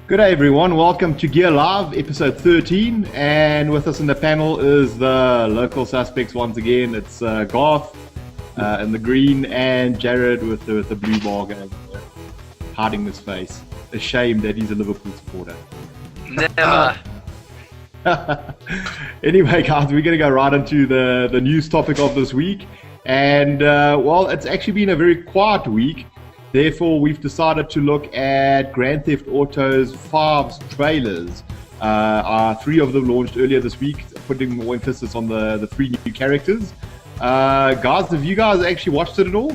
Good day, everyone. Welcome to Gear Live, episode 13. And with us in the panel is the local suspects once again. It's Garth in the green and Jared with the blue bar going, hiding his face. Ashamed that he's a Liverpool supporter. Never. Anyway, guys, we're going to go right into the news topic of this week. And, well, it's actually been a very quiet week. Therefore, we've decided to look at Grand Theft Auto's 5's trailers. 3 of them launched earlier this week, putting more emphasis on the 3 new characters. Guys, have you guys actually watched it at all?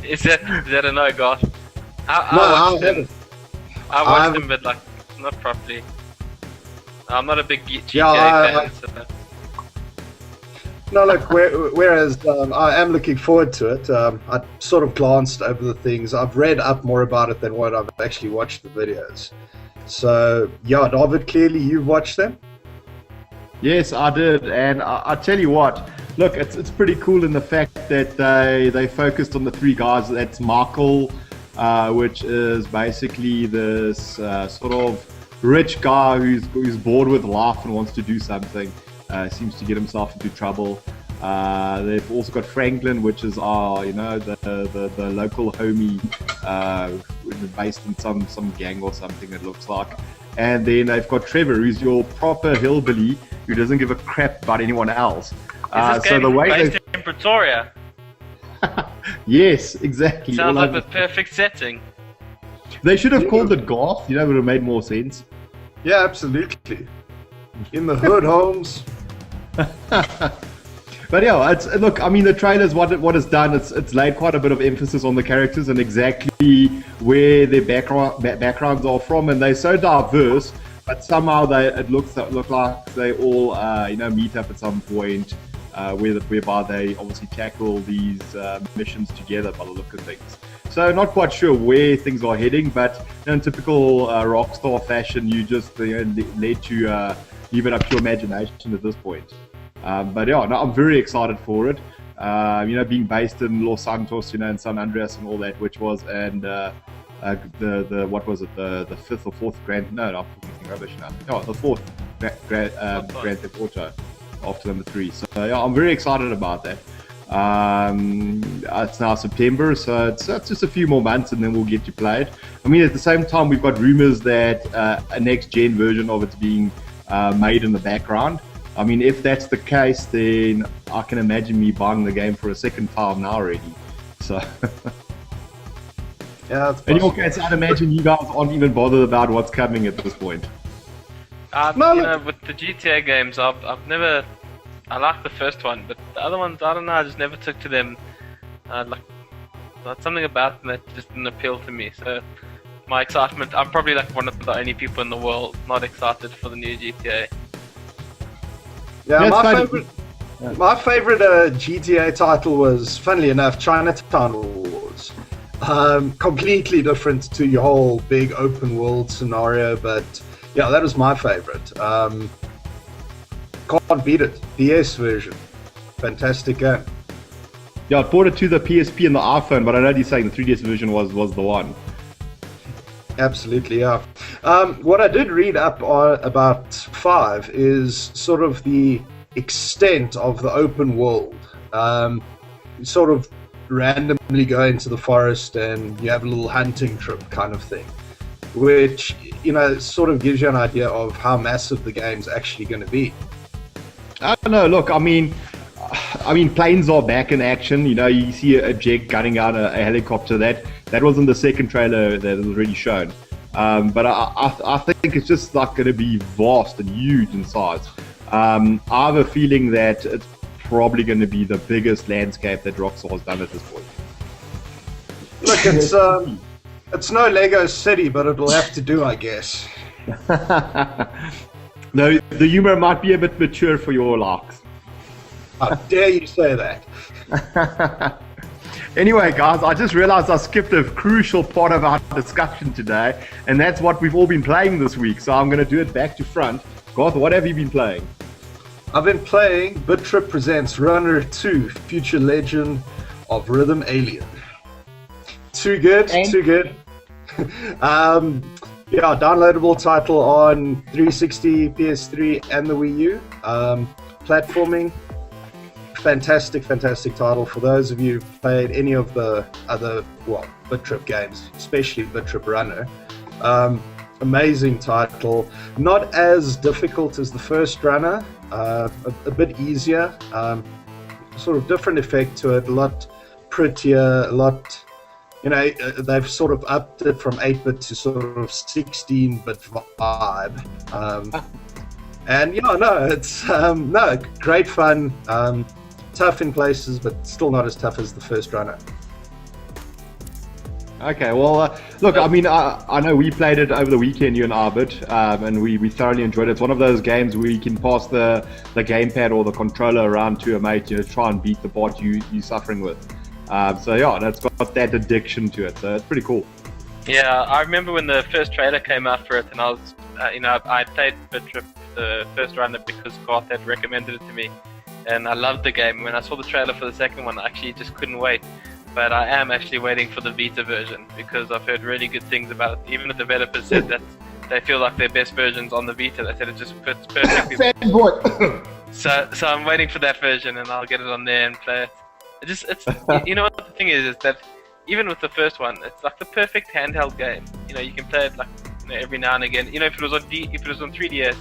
Is that a no, Garth? I watched them, but like not properly. I'm not a big GTA fan. So. No, look, whereas I am looking forward to it. I sort of glanced over the things. I've read up more about it than what I've actually watched the videos. So, yeah, Dawid, clearly you've watched them? Yes, I did. And I tell you what, look, it's pretty cool in the fact that they focused on the 3 guys. That's Michael, which is basically this sort of rich guy who's bored with life and wants to do something. Seems to get himself into trouble. They've also got Franklin, which is the local homie, based in some gang or something, it looks like. And then they've got Trevor, who's your proper hillbilly who doesn't give a crap about anyone else. Is this game based in Pretoria? Yes, exactly. Sounds like the perfect setting. They should have called it Garth. Would have made more sense. Yeah, absolutely. In the hood, Holmes. But yeah, look. I mean, the trailers. What it's done. It's laid quite a bit of emphasis on the characters and exactly where their backgrounds are from, and they're so diverse. But somehow it look like they all meet up at some point, whereby they obviously tackle these missions together by the look of things. So not quite sure where things are heading, but in typical Rockstar fashion, you just let you leave it up to your imagination at this point. But yeah, no, I'm very excited for it. Being based in Los Santos, in San Andreas and all that, which was, and the what was it, the 5th or 4th Grand? No, I'm talking rubbish now. No, the 4th Grand Theft Auto after number 3. So yeah, I'm very excited about that. It's now September, so it's just a few more months and then we'll get to play it. I mean, at the same time, we've got rumors that a next-gen version of it's being made in the background. I mean, if that's the case, then I can imagine me buying the game for a second time now already. So, yeah, in your case, I'd imagine you guys aren't even bothered about what's coming at this point. With the GTA games, I like the first one, but the other ones, I don't know, I just never took to them. That's something about them that just didn't appeal to me. So my excitement, I'm probably like one of the only people in the world not excited for the new GTA. Yeah, my favorite GTA title was, funnily enough, Chinatown Wars. Completely different to your whole big open world scenario, but yeah, that was my favorite. Can't beat it. DS version. Fantastic game. Yeah, I bought it to the PSP and the iPhone, but I know you're saying the 3DS version was the one. Absolutely, yeah. What I did read up on about 5 is sort of the extent of the open world. You sort of randomly go into the forest and you have a little hunting trip kind of thing, which, sort of gives you an idea of how massive the game's actually going to be. I don't know. Look, I mean, planes are back in action. You see a jet gunning out a helicopter. That was in the second trailer that was already shown. But I think it's just like going to be vast and huge in size. I have a feeling that it's probably going to be the biggest landscape that Rockstar has done at this point. Look, it's no Lego City, but it'll have to do, I guess. No, the humor might be a bit mature for your likes. How dare you say that? Anyway, guys, I just realized I skipped a crucial part of our discussion today, and that's what we've all been playing this week. So I'm going to do it back to front. Garth, what have you been playing? I've been playing BitTrip Presents Runner 2, Future Legend of Rhythm Alien. Too good, too good. Yeah, downloadable title on 360, PS3, and the Wii U. Platforming, fantastic title. For those of you who've played any of the other, BitTrip games, especially BitTrip Runner, amazing title. Not as difficult as the first Runner, a bit easier, sort of different effect to it, a lot prettier, a lot, they've sort of upped it from 8-bit to sort of 16-bit vibe. And it's great fun, tough in places, but still not as tough as the first Runner. Okay, well, look, I mean, I know we played it over the weekend, you and Arvid, and we thoroughly enjoyed it. It's one of those games where you can pass the gamepad or the controller around to a mate, try and beat the bot you're suffering with. So yeah, that's got that addiction to it, so it's pretty cool. Yeah, I remember when the first trailer came out for it, and I was, I played BitTrip the first Runner because Garth had recommended it to me, and I loved the game. When I saw the trailer for the second one, I actually just couldn't wait. But I am actually waiting for the Vita version because I've heard really good things about it. Even the developers said that they feel like their best version's on the Vita. They said it just fits perfectly. So I'm waiting for that version, and I'll get it on there and play it. It's you know what the thing is that even with the first one, it's like the perfect handheld game. You can play it like every now and again. If it was on 3DS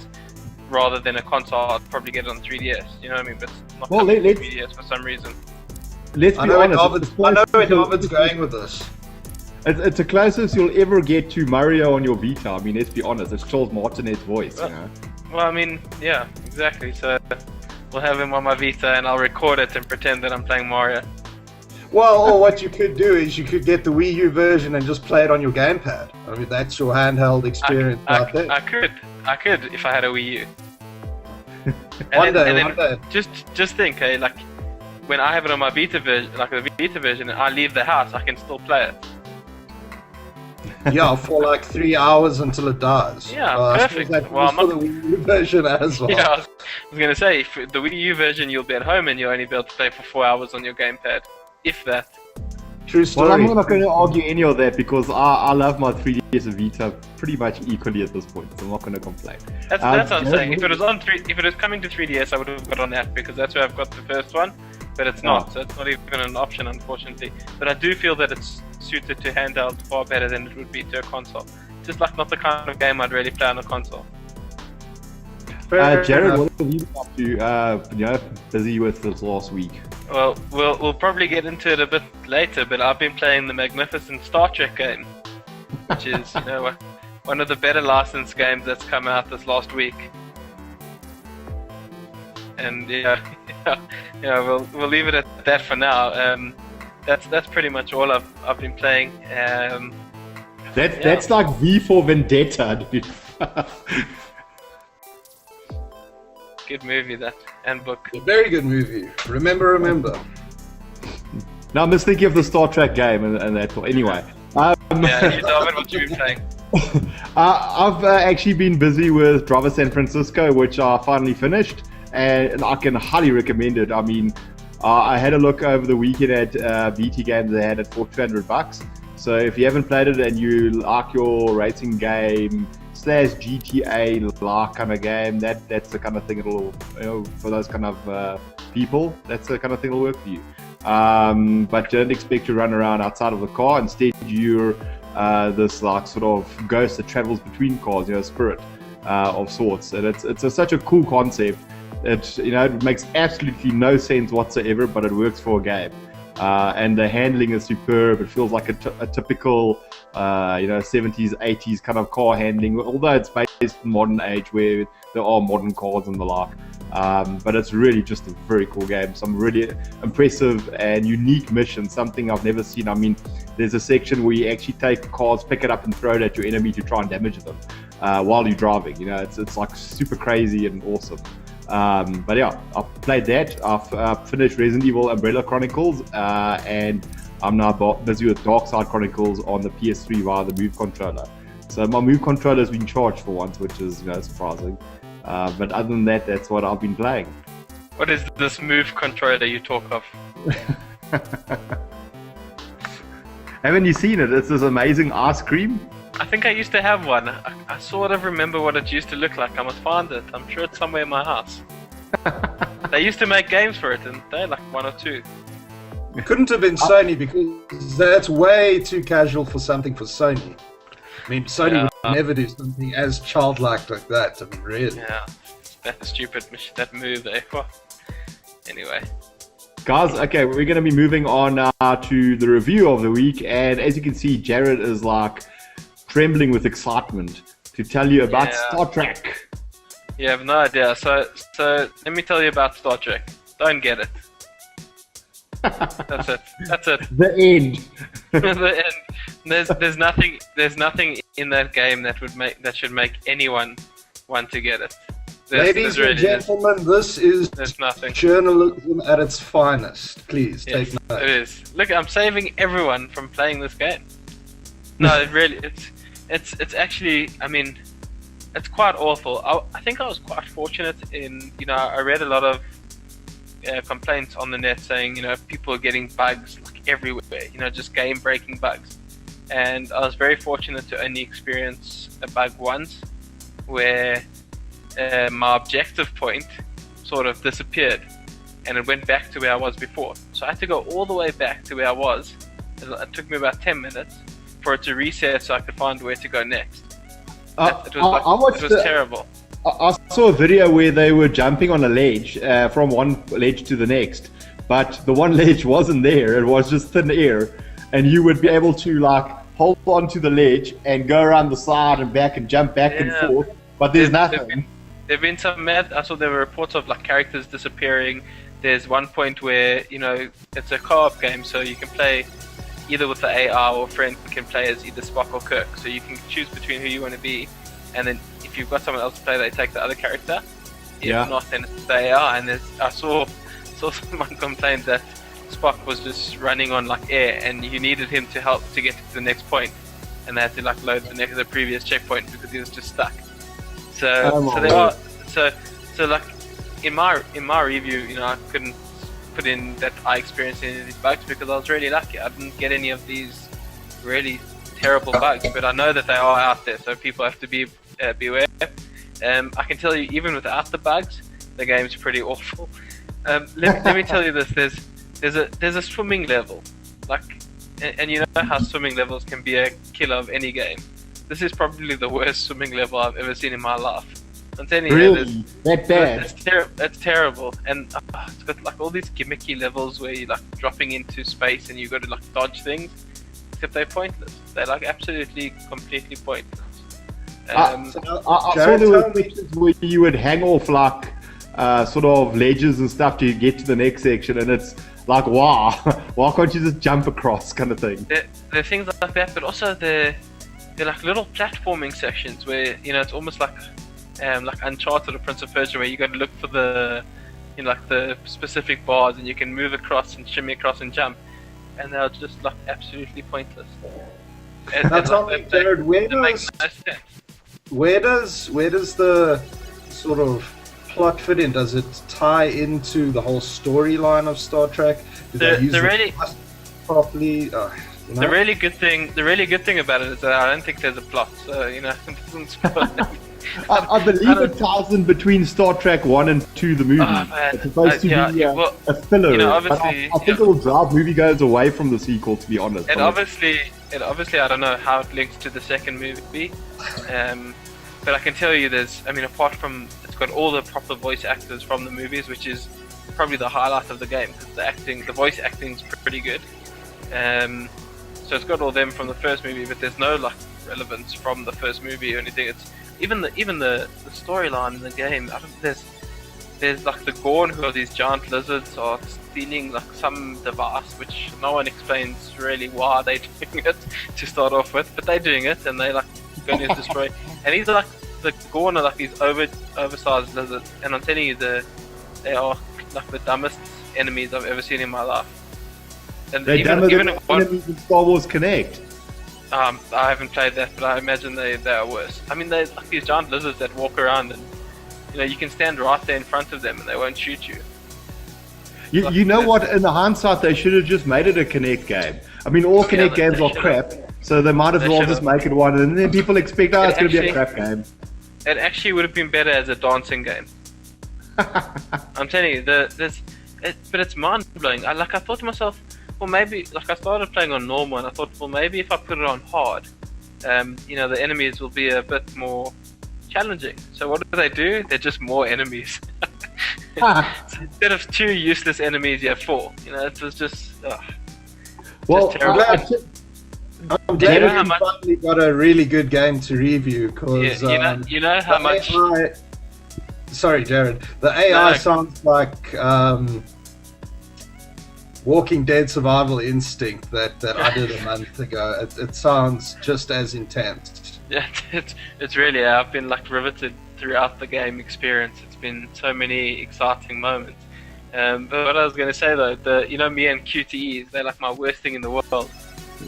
rather than a console, I'd probably get it on 3DS. You know what I mean? But it's not on 3DS for some reason. Let's be honest. I know where David's going with this. It's the closest you'll ever get to Mario on your Vita. I mean, let's be honest. It's Charles Martinet's voice. Well, I mean, yeah, exactly. So we'll have him on my Vita, and I'll record it and pretend that I'm playing Mario. Well, or what you could do is you could get the Wii U version and just play it on your gamepad. I mean, that's your handheld experience out there. I could if I had a Wii U. One day. Just think, like when I have it on my Vita version, like the Vita version, and I leave the house, I can still play it. Yeah, for like 3 hours until it dies. Yeah, perfect. Well, I'm not the Wii U version as well. Yeah, I was gonna say, for the Wii U version, you'll be at home and you'll only be able to play for 4 hours on your gamepad, if that. True story. Well, I'm not going to argue any of that because I love my 3DS and Vita pretty much equally at this point, so I'm not going to complain. That's what I'm saying. If it was coming to 3DS, I would have got on that because that's where I've got the first one, but it's not, so it's not even an option, unfortunately. But I do feel that it's suited to handheld far better than it would be to a console. Just like not the kind of game I'd really play on a console. Jared, what have you been up to? Busy with this last week. Well, we'll probably get into it a bit later, but I've been playing the magnificent Star Trek game, which is one of the better licensed games that's come out this last week. And we'll leave it at that for now. That's pretty much all I've been playing. That's like V for Vendetta, dude. Good movie, that, and book. A very good movie. Remember. Now I'm just thinking of the Star Trek game and that. Anyway. Yeah, you David, what you been playing? I've actually been busy with Driver San Francisco, which I finally finished, and I can highly recommend it. I mean, I had a look over the weekend at BT Games. They had it for $200. So if you haven't played it and you like your racing game / GTA like kind of game, that's the kind of thing it'll, for those kind of people, that's the kind of thing that'll work for you. But don't expect to run around outside of the car. Instead, you're this like sort of ghost that travels between cars, spirit of sorts. And it's such a cool concept. It makes absolutely no sense whatsoever, but it works for a game. And the handling is superb. It feels like a typical 70s, 80s kind of car handling, although it's based in modern age where there are modern cars and the like. But it's really just a very cool game. Some really impressive and unique missions, something I've never seen. I mean, there's a section where you actually take cars, pick it up and throw it at your enemy to try and damage them while you're driving. It's like super crazy and awesome. But yeah, I've played that. I've finished Resident Evil Umbrella Chronicles, and I'm now busy with Dark Side Chronicles on the PS3 via the Move controller. So my Move controller has been charged for once, which is surprising. But other than that, that's what I've been playing. What is this move controller you talk of? Haven't you seen it? It's this amazing ice cream. I think I used to have one. I sort of remember what it used to look like. I must find it. I'm sure it's somewhere in my house. They used to make games for it, and they're like 1 or 2. It couldn't have been Sony because that's way too casual for something for Sony. I mean, Sony would never do something as childlike like that. I mean, really. Yeah, that's stupid. That move there. Anyway. Guys, okay, we're going to be moving on now to the review of the week. And as you can see, Jared is like trembling with excitement to tell you about Star Trek. You have no idea. So let me tell you about Star Trek. Don't get it. That's it. That's it. The end. The end. There's nothing in that game that should make anyone want to get it. Ladies and gentlemen, this is journalism at its finest. Please take note. It is. Look, I'm saving everyone from playing this game. No, it really, it's actually, I mean, it's quite awful. I think I was quite fortunate in, I read a lot of complaints on the net saying, people are getting bugs like everywhere, just game-breaking bugs. And I was very fortunate to only experience a bug once, where my objective point sort of disappeared, and it went back to where I was before. So I had to go all the way back to where I was. It took me about 10 minutes for it to reset so I could find where to go next. It was terrible. I saw a video where they were jumping on a ledge from one ledge to the next, but the one ledge wasn't there. It was just thin air, and you would be able to like hold onto the ledge and go around the side and back and jump back and forth, but there's nothing. There've been some mad. I saw there were reports of like characters disappearing. There's one point where it's a co-op game, so you can play either with the AR or friend can play as either Spock or Kirk. So you can choose between who you want to be, and then if you've got someone else to play, they take the other character. If not, then it's the AR. And I saw someone complain that Spock was just running on like air, and you needed him to help to get to the next point, and they had to like load the previous checkpoint because he was just stuck. So like in my review, I couldn't put in that I experienced any of these bugs because I was really lucky. I didn't get any of these really terrible bugs, but I know that they are out there, so people have to beware. I can tell you, even without the bugs, the game's pretty awful. Let me tell you this: there's a swimming level, like, and you know how swimming levels can be a killer of any game. This is probably the worst swimming level I've ever seen in my life. I'm telling you, that bad? It's terrible, and it's got like all these gimmicky levels where you're like dropping into space and you got to like dodge things, except they're pointless. They're like absolutely, completely pointless. I saw there were sections where you would hang off like sort of ledges and stuff to get to the next section, and it's like, wow, why can't you just jump across, kind of thing? There are things like that, but also they're like little platforming sections where it's almost like Uncharted or Prince of Persia, where you got to look for the like the specific bars, and you can move across and shimmy across and jump, and they're just like absolutely pointless. Jared, where does the sort of plot fit in? Does it tie into the whole storyline of Star Trek? Do they use it properly? The really good thing about it is that I don't think there's a plot, so it doesn't spoil anything. I believe it ties in between Star Trek 1 and 2, the movie. It's supposed to be a filler, but I think it will drive moviegoers away from the sequel, to be honest. And obviously, I don't know how it links to the second movie, but I can tell you apart from, it's got all the proper voice actors from the movies, which is probably the highlight of the game, because the voice acting is pretty good. So it's got all them from the first movie, but there's no like relevance from the first movie or anything. It's even the storyline in the game. There's like the Gorn, who are these giant lizards, are stealing like some device, which no one explains really why they're doing it to start off with, but they're doing it, and they like going to destroy. And these are like the Gorn are like these oversized lizards, and I'm telling you, they are like the dumbest enemies I've ever seen in my life. And they're dumber than enemies in Star Wars Connect. I haven't played that, but I imagine they are worse. I mean, they're like these giant lizards that walk around, and you can stand right there in front of them and they won't shoot you. You know what? In the hindsight, they should have just made it a Connect game. I mean, all Connect games are crap, so they might as well just make it one, and then people expect, it's going to be a crap game. It actually would have been better as a dancing game. I'm telling you, but it's mind blowing. I thought to myself, well, maybe I started playing on normal, and I thought, well, maybe if I put it on hard, the enemies will be a bit more challenging. So what do? They're just more enemies. So instead of 2 useless enemies, you have 4. It was just. Well, just terrible. I'm glad we finally got a really good game to review because you know how much. Sorry, Jared. The AI sounds like Walking Dead Survival Instinct that I did a month ago. It sounds just as intense. Yeah, it's really. I've been riveted throughout the game experience. It's been so many exciting moments. But what I was going to say though, me and QTEs, they're my worst thing in the world.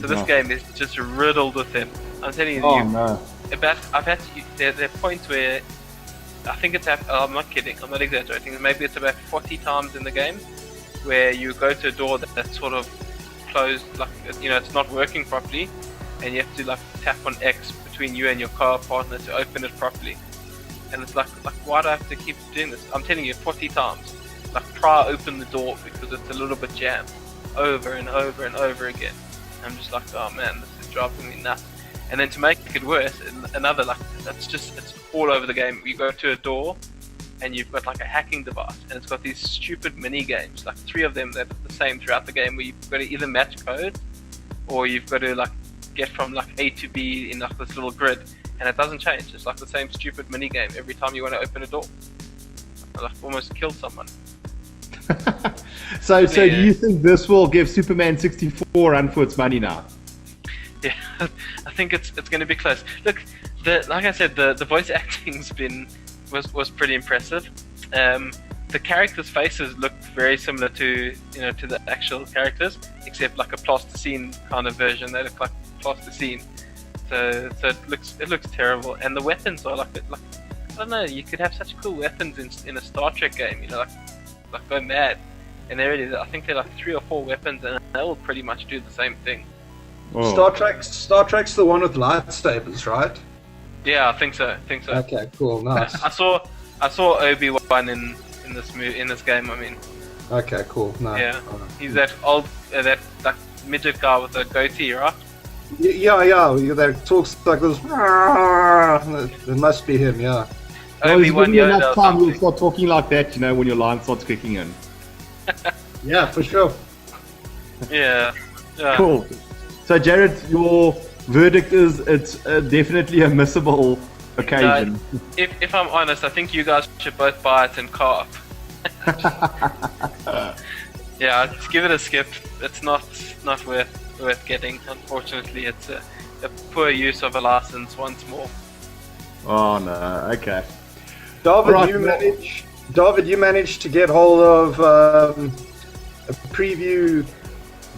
So this game is just riddled with them. I'm telling you. I've had to. There are points where I think it's. I'm not kidding. I'm not exaggerating. Maybe it's about 40 times in the game where you go to a door that's sort of closed, it's not working properly, and you have to tap on X between you and your co-op partner to open it properly. And it's why do I have to keep doing this? I'm telling you, 40 times. Try open the door because it's a little bit jammed, over and over and over again. I'm just oh man, this is driving me nuts. And then to make it worse, another it's all over the game. You go to a door, and you've got a hacking device, and it's got these stupid mini games, 3 of them that are the same throughout the game, where you've got to either match code, or you've got to get from A to B in this little grid, and it doesn't change. It's the same stupid mini game every time you want to open a door. I almost killed someone. So do you think this will give Superman 64 run for its money now? Yeah, I think it's going to be close. Look, like I said, the voice acting's was pretty impressive. The characters' faces look very similar to the actual characters, except a plasticine kind of version. They look like plasticine, so it looks terrible. And the weapons are I don't know. You could have such cool weapons in a Star Trek game. Go mad. And I think they're 3 or 4 weapons, and they all pretty much do the same thing. Oh. Star Trek's the one with lightsabers, right? Yeah, I think so. Okay, cool, nice. I saw Obi-Wan in this game. I mean. Okay, cool, nice. Yeah, he's that old that midget guy with the goatee, right? Yeah. That talks like this. It must be him, yeah. Obi-Wan Yoda. Enough time you'll start talking like that, when your line starts kicking in. Yeah, for sure. Yeah. Cool. So, Jared, your verdict is it's definitely a missable occasion. If I'm honest, I think you guys should both buy it in co-op. Yeah, just give it a skip. It's not worth getting. Unfortunately, it's a poor use of a license once more. Oh no. Okay. Dawid, you managed to get hold of a preview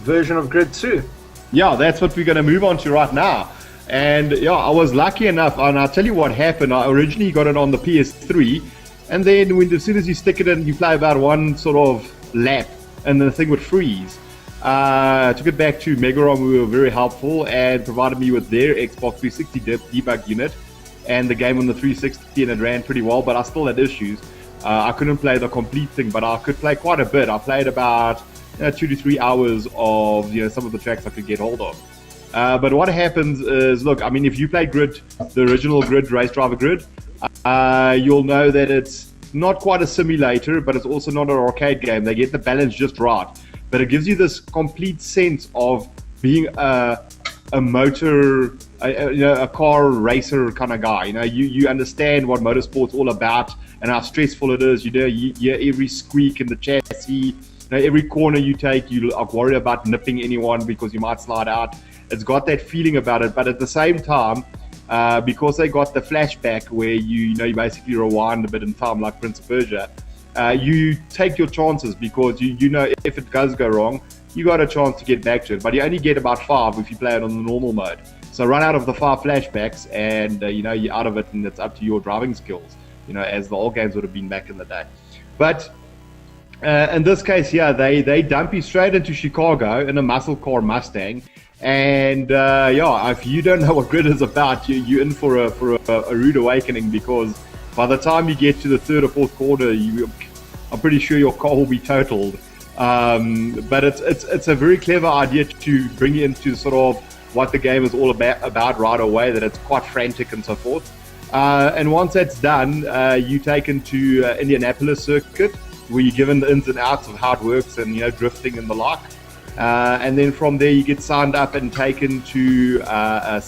version of Grid 2. Yeah, that's what we're going to move on to right now. And yeah, I was lucky enough, and I'll tell you what happened. I originally got it on the PS3, and then as soon as you stick it in, you play about one sort of lap, and the thing would freeze. I took it back to Megaron, who were very helpful and provided me with their Xbox 360 debug unit and the game on the 360, and it ran pretty well, but I still had issues. I couldn't play the complete thing, but I could play quite a bit. I played about 2 to 3 hours of some of the tracks I could get hold of. But what happens is, look, I mean, if you play Grid, the original Grid, Race Driver Grid, you'll know that it's not quite a simulator, but it's also not an arcade game. They get the balance just right. But it gives you this complete sense of being a motor, a car racer kind of guy. You understand what motorsport's all about and how stressful it is. You hear every squeak in the chassis. Every corner you take, you are worried about nipping anyone because you might slide out. It's got that feeling about it, but at the same time, because they got the flashback where you basically rewind a bit in time, like Prince of Persia, you take your chances because you know if it does go wrong, you got a chance to get back to it. But you only get about 5 if you play it on the normal mode. So run out of the 5 flashbacks, and you're out of it, and it's up to your driving skills. As the old games would have been back in the day. But In this case, yeah, they dump you straight into Chicago in a muscle car Mustang, and yeah, if you don't know what grid is about, you're in for a rude awakening, because by the time you get to the third or fourth quarter, I'm pretty sure your car will be totaled. But it's a very clever idea to bring you into sort of what the game is all about right away. That it's quite frantic and so forth. And once that's done, you take into Indianapolis circuit, where you're given the ins and outs of how it works, and drifting and the like. And then from there you get signed up and taken to a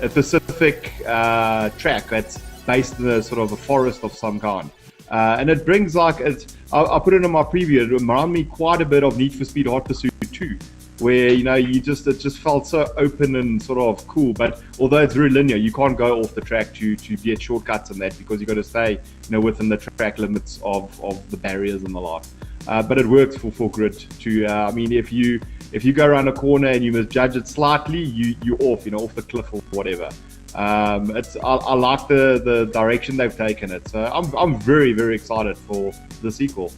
Pacific track that's based in a sort of a forest of some kind. And it brings I put it in my preview, it reminded me quite a bit of Need for Speed Hot Pursuit 2, where it just felt so open and sort of cool. But although it's very linear, you can't go off the track to get shortcuts and that, because you've got to stay within the track limits of the barriers and the like. But it works for grid too. I mean, if you go around a corner and you misjudge it slightly, you're off off the cliff or whatever. I like the direction they've taken it, so I'm very, very excited for the sequel.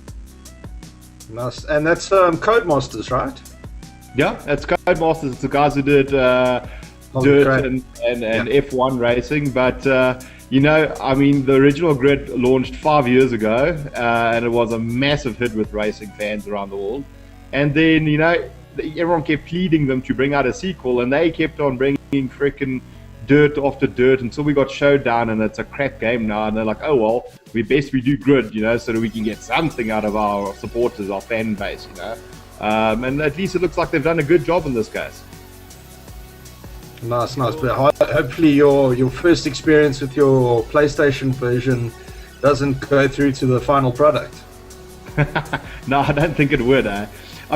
Nice. And that's Codemasters, right? Yeah, it's Codemasters. It's the guys who did Dirt and F1 racing. But I mean, the original Grid launched 5 years ago, and it was a massive hit with racing fans around the world. And then everyone kept pleading them to bring out a sequel, and they kept on bringing freaking Dirt after Dirt until we got Showdown, and it's a crap game now. And they're like, oh well, we do Grid, so that we can get something out of our supporters, our fan base, and at least it looks like they've done a good job in this case. Nice. But hopefully your first experience with your PlayStation version doesn't go through to the final product. No, I don't think it would. I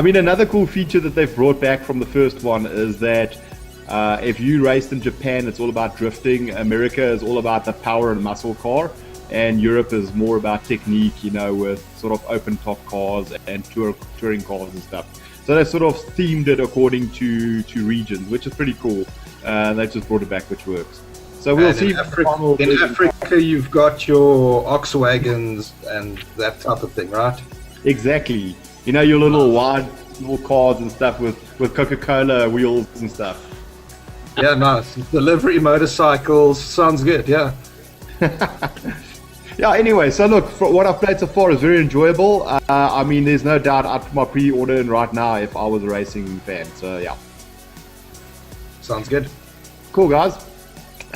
mean, another cool feature that they've brought back from the first one is that if you raced in Japan, it's all about drifting. America is all about the power and muscle car, and Europe is more about technique, with sort of open top cars and touring cars and stuff. So they sort of themed it according to regions, which is pretty cool. They've just brought it back, which works. So we'll see. In Africa, you've got your ox wagons and that type of thing, right? Exactly. Your little wide little cars and stuff with Coca-Cola wheels and stuff. Yeah, nice. Delivery motorcycles. Sounds good, yeah. Yeah, anyway, so look, for what I've played so far is very enjoyable. I mean, there's no doubt I'd put my pre-order in right now if I was a racing fan, so yeah. Sounds good. Cool, guys.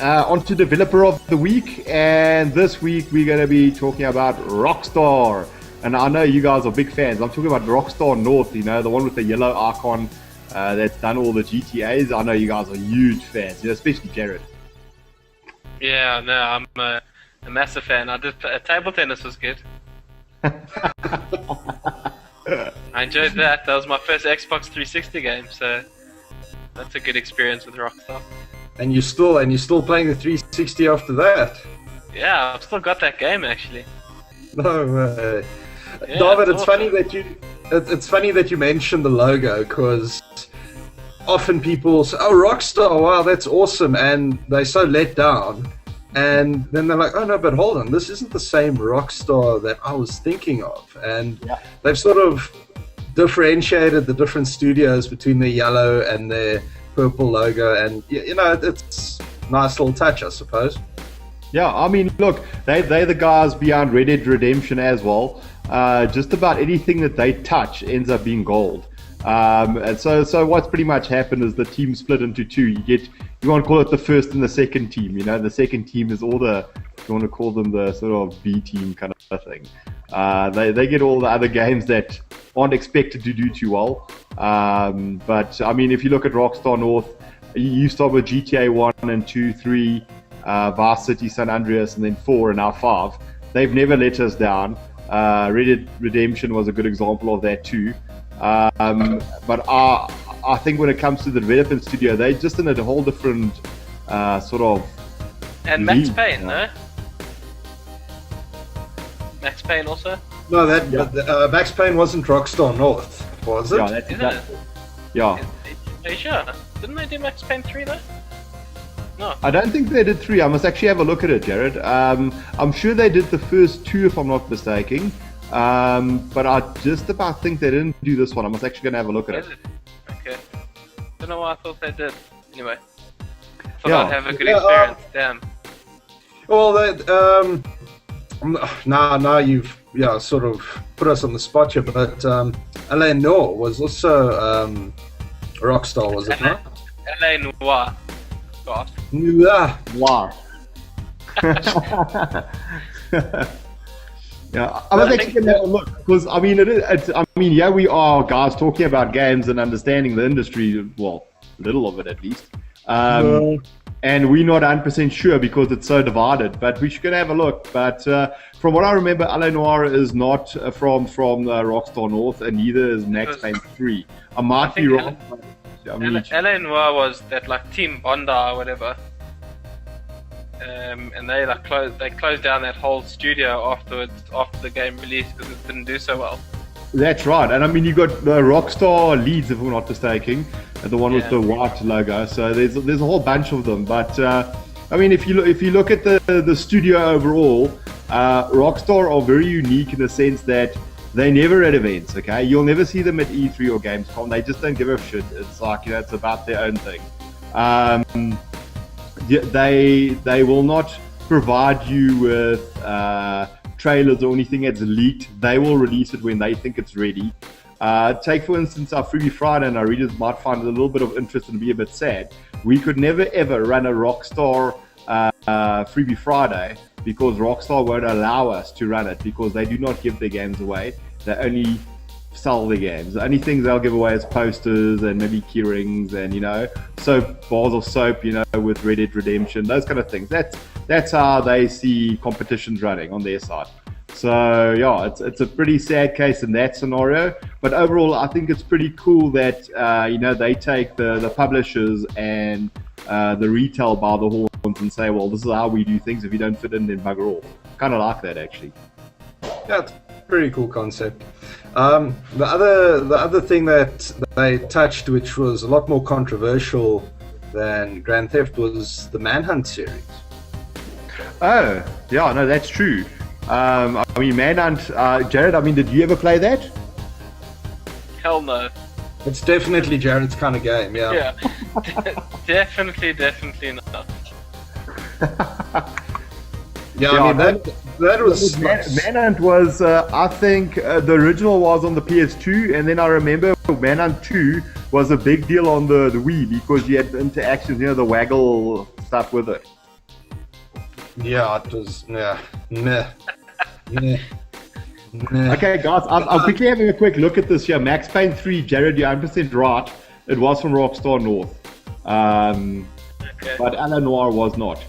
On to Developer of the Week, and this week we're going to be talking about Rockstar. And I know you guys are big fans. I'm talking about Rockstar North, the one with the yellow icon that's done all the GTAs. I know you guys are huge fans, especially Jared. Yeah, no, I'm a massive fan. I did table tennis was good. I enjoyed that. That was my first Xbox 360 game, so that's a good experience with Rockstar. And you're still playing the 360 after that? Yeah, I've still got that game actually. No way. Yeah, Dawid, it's awesome. funny that you mentioned the logo, because often people say, "Oh, Rockstar, wow, that's awesome," and they're so let down. And then they're like, "Oh no, but hold on, this isn't the same Rockstar that I was thinking of." And they've sort of differentiated the different studios between their yellow and their purple logo, and it's a nice little touch, I suppose. Yeah, I mean, look, they're the guys behind Red Dead Redemption as well. Just about anything that they touch ends up being gold. And so what's pretty much happened is the team split into two. You want to call it the first and the second team. The second team is all you want to call them the sort of B team kind of thing. They get all the other games that aren't expected to do too well. But I mean, if you look at Rockstar North, you start with GTA 1 and 2, 3, Vice City, San Andreas, and then 4 and now 5. They've never let us down. Red Dead Redemption was a good example of that too. But I think when it comes to the development studio, they're just in a whole different sort of. And Max Payne, no? Max Payne also? No, Max Payne wasn't Rockstar North, was it? Yeah, that's exactly. Yeah. Are you sure? Didn't they do Max Payne 3 though? No. I don't think they did 3. I must actually have a look at it, Jared. I'm sure they did the first 2, if I'm not mistaken. But I just about think they didn't do this one. I'm actually going to have a look at it. Okay. Don't know why I thought they did. Anyway. Thought Yeah. I'd have a good experience. Damn. Well, now you've sort of put us on the spot here, but Alain Noir was also Rockstar, was it not? LA Noir. God. Yeah. Wow. Yeah, I was actually going to have a look because I mean, yeah, we are guys talking about games and understanding the industry, well, little of it at least. And we're not 100% sure because it's so divided, but we're going to have a look. But from what I remember, LA Noir is not from Rockstar North, and neither is Max Payne 3. I might be wrong. LA Noir was that like Team Bondi or whatever. And they closed down that whole studio afterwards after the game released because it didn't do so well. That's right, and I mean you got the Rockstar Leeds, if I'm not mistaken, the one with the white logo. So there's a whole bunch of them. But I mean, if you look at the studio overall, Rockstar are very unique in the sense that they never at events. Okay, you'll never see them at E3 or Gamescom. They just don't give a shit. It's like it's about their own thing. They will not provide you with trailers or anything that's leaked. They will release it when they think it's ready. Take for instance our Freebie Friday, and our readers might find it a little bit of interest and be a bit sad. We could never ever run a Rockstar Freebie Friday because Rockstar won't allow us to run it because they do not give their games away. They only sell their games. The only things they'll give away is posters and maybe key rings and soap bars of soap, with Red Dead Redemption, those kind of things. That's how they see competitions running on their side. So yeah, it's a pretty sad case in that scenario. But overall, I think it's pretty cool that they take the publishers and the retail by the horns and say, well, this is how we do things. If you don't fit in, then bugger off. Kind of like that actually. Yeah, it's a pretty cool concept. The other thing that they touched, which was a lot more controversial than Grand Theft, was the Manhunt series. Oh, yeah, no, that's true. I mean, Manhunt, Jared, I mean, did you ever play that? Hell no. It's definitely Jared's kind of game, yeah. Yeah, definitely not. Yeah, I mean, that was... Manhunt was, I think, the original was on the PS2, and then I remember Manhunt 2 was a big deal on the Wii because you had interactions, the waggle stuff with it. Yeah, it was... Nah. Okay, guys, I'm quickly having a quick look at this here. Max Payne 3, Jared, you're 100% right. It was from Rockstar North. Okay. But LA Noir was not.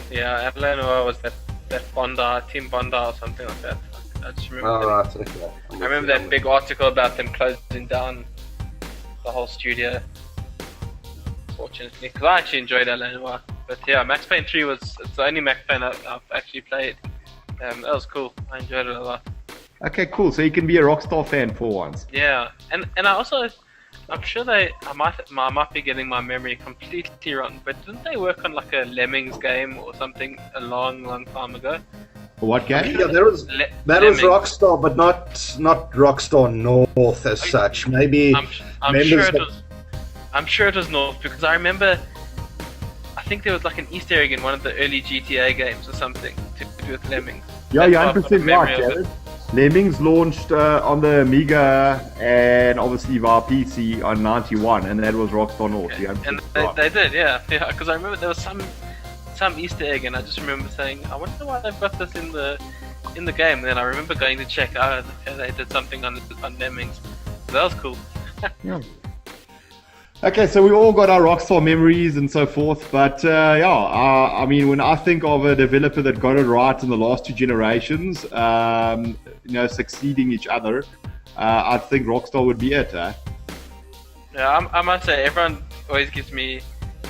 Yeah, LA Noir was that Bondi, Team Bondi or something like that. I just remember. Oh, right, okay. I remember that big article about them closing down the whole studio. Fortunately, because I actually enjoyed LA Noir. But yeah, Max Payne 3 it's the only Max Payne I've actually played. That was cool. I enjoyed it a lot. Okay, cool. So you can be a Rockstar fan for once. Yeah, and I also, I'm sure I might be getting my memory completely wrong, but didn't they work on like a Lemmings game or something a long time ago? What game? Yeah, that was Rockstar, but not Rockstar North as such. Maybe I'm sure it was North because I remember. I think there was like an Easter egg in one of the early GTA games or something to do with Lemmings. Yeah, you're 100% right, Jared. Lemmings launched on the Amiga and obviously via PC on 91, and that was Rockstar North. Okay. And they did, yeah, because I remember there was some Easter egg, and I just remember saying, I wonder why they've got this in the game. And then I remember going to check, they did something on Lemmings. So that was cool. Yeah. Okay, so we all got our Rockstar memories and so forth, but I mean, when I think of a developer that got it right in the last two generations, succeeding each other, I think Rockstar would be it. Yeah, I must say, everyone always gives me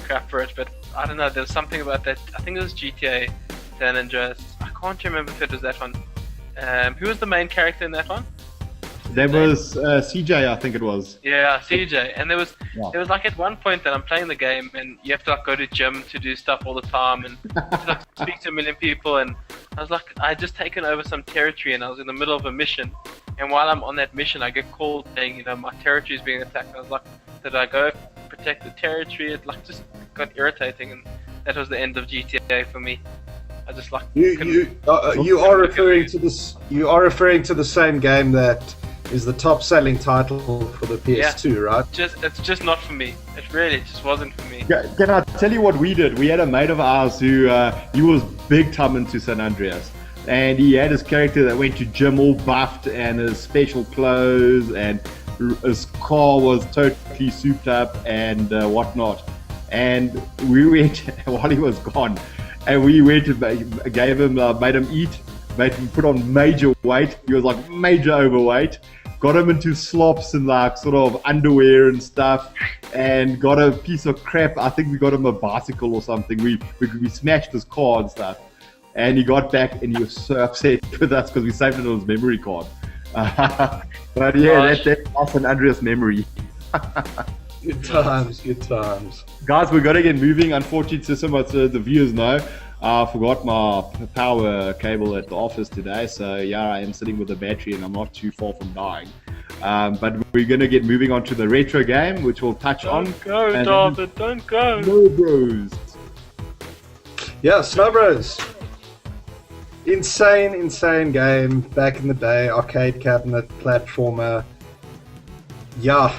crap for it, but I don't know, there's something about that. I think it was GTA San Andreas. I can't remember if it was that one. Who was the main character in that one? That was CJ, I think it was. Yeah, CJ. And there was like at one point that I'm playing the game and you have to like go to gym to do stuff all the time and to like speak to a million people, and I was like, I had just taken over some territory and I was in the middle of a mission. And while I'm on that mission, I get called saying, my territory is being attacked. I was like, did I go protect the territory? It just got irritating, and that was the end of GTA for me. I just you are referring to this. You are referring to the same game that is the top-selling title for the PS2, right? It's just not for me. It really just wasn't for me. Can I tell you what we did? We had a mate of ours who he was big time into San Andreas, and he had his character that went to gym all buffed and his special clothes, and his car was totally souped up and whatnot. And we went while he was gone, and we went to gave him made him eat, made him put on major weight. He was like major overweight. Got him into slops and like sort of underwear and stuff, and got a piece of crap. I think we got him a bicycle or something. We smashed his car and stuff, and he got back and he was so upset with us because we saved it on his memory card. But yeah, that's San Andreas memory. Good times, good times. Guys, we got to get moving. Unfortunately, so much the viewers know. I forgot my power cable at the office today, so yeah, I am sitting with a battery and I'm not too far from dying. But we're going to get moving on to the retro game, which we'll touch on. Don't go, Dawid, don't go. Snow Bros. Yeah, Snow Bros. Insane game back in the day. Arcade cabinet, platformer. Yeah,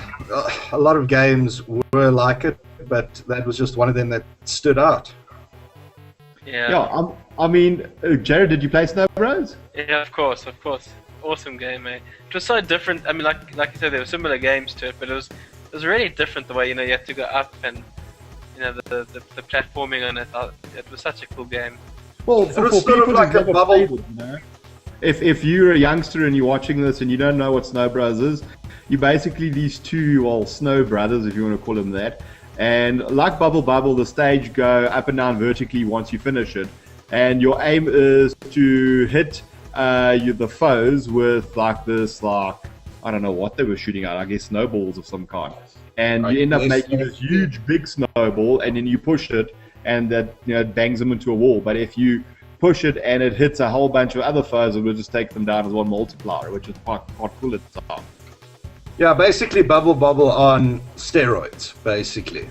a lot of games were like it, but that was just one of them that stood out. Yeah. I mean, Jared, did you play Snow Bros? Yeah, of course. Awesome game, mate. It was so different. I mean, like you said, there were similar games to it, but it was really different the way you had to go up and the platforming on it. It was such a cool game. Well, it was sort of like a bubble. If you're a youngster and you're watching this and you don't know what Snow Bros is, you're basically these two Snow Brothers, if you want to call them that. And like Bubble Bubble, the stage go up and down vertically once you finish it. And your aim is to hit the foes with this, I don't know what they were shooting at, I guess snowballs of some kind. And you end up making this huge big snowball, and then you push it, and that it bangs them into a wall. But if you push it and it hits a whole bunch of other foes, it will just take them down as one multiplier, which is quite cool at the time. Yeah, basically Bubble Bubble on steroids, basically.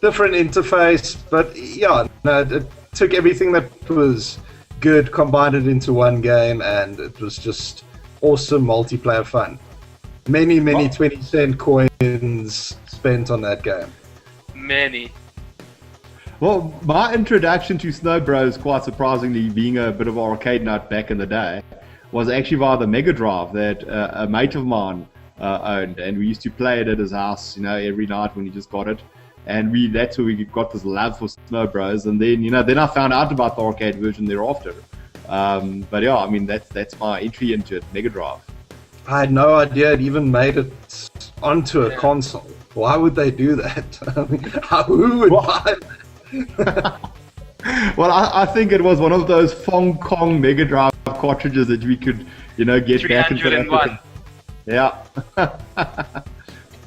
Different interface, but yeah, no, it took everything that was good, combined it into one game, and it was just awesome multiplayer fun. Many 20-cent coins spent on that game. Many. Well, my introduction to Snow Bros, quite surprisingly, being a bit of an arcade nut back in the day, was actually via the Mega Drive that a mate of mine owned, and we used to play it at his house, every night when he just got it, and that's where we got this love for Snow Bros. And then, then I found out about the arcade version thereafter. But yeah, I mean that's my entry into it, Mega Drive. I had no idea it even made it onto a console. Why would they do that? I mean, who would buy it? Well, I think it was one of those Hong Kong Mega Drive cartridges that we could, get back in South Africa. Yeah,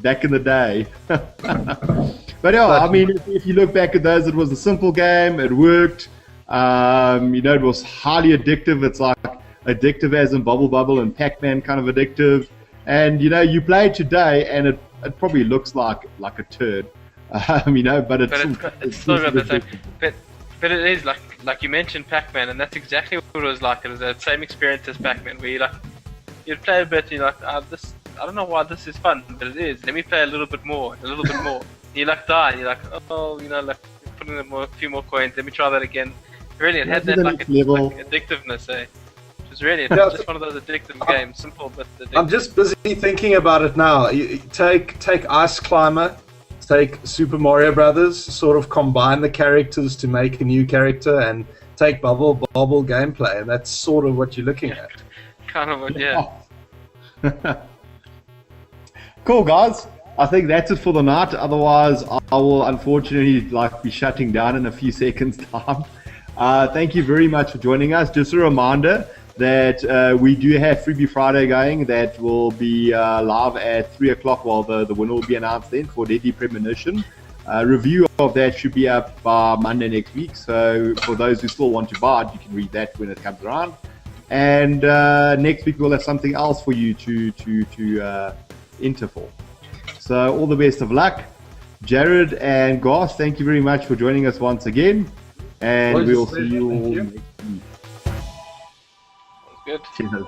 back in the day. But yeah, I mean, if you look back at those, it was a simple game. It worked. It was highly addictive. It's like addictive as in Bubble Bubble and Pac-Man kind of addictive. And you play it today, and it probably looks like a turd. But it's still got the same. But it is like you mentioned Pac-Man, and that's exactly what it was like. It was the same experience as Pac-Man, where you'd play a bit, and you're like, I don't know why this is fun, but it is. Let me play a little bit more. And you die, and you're like, put in a few more coins. Let me try that again. Really, it had that addictiveness, eh? It was really just one of those addictive games, simple but addictive. I'm just busy thinking about it now. You take Ice Climber. Take Super Mario Brothers, sort of combine the characters to make a new character, and take Bubble Bobble gameplay, and that's sort of what you're looking at. Kind of, yeah. Cool, guys. I think that's it for the night. Otherwise, I will unfortunately be shutting down in a few seconds' time. Thank you very much for joining us. Just a reminder that we do have Freebie Friday going. That will be live at 3 o'clock. Well, the winner will be announced then for Deadly Premonition. Review of that should be up by Monday next week. So for those who still want to buy it, you can read that when it comes around. And next week we'll have something else for you to enter for. So all the best of luck. Jared and Goss, thank you very much for joining us once again. And we'll see you all next week. Good. Cheers.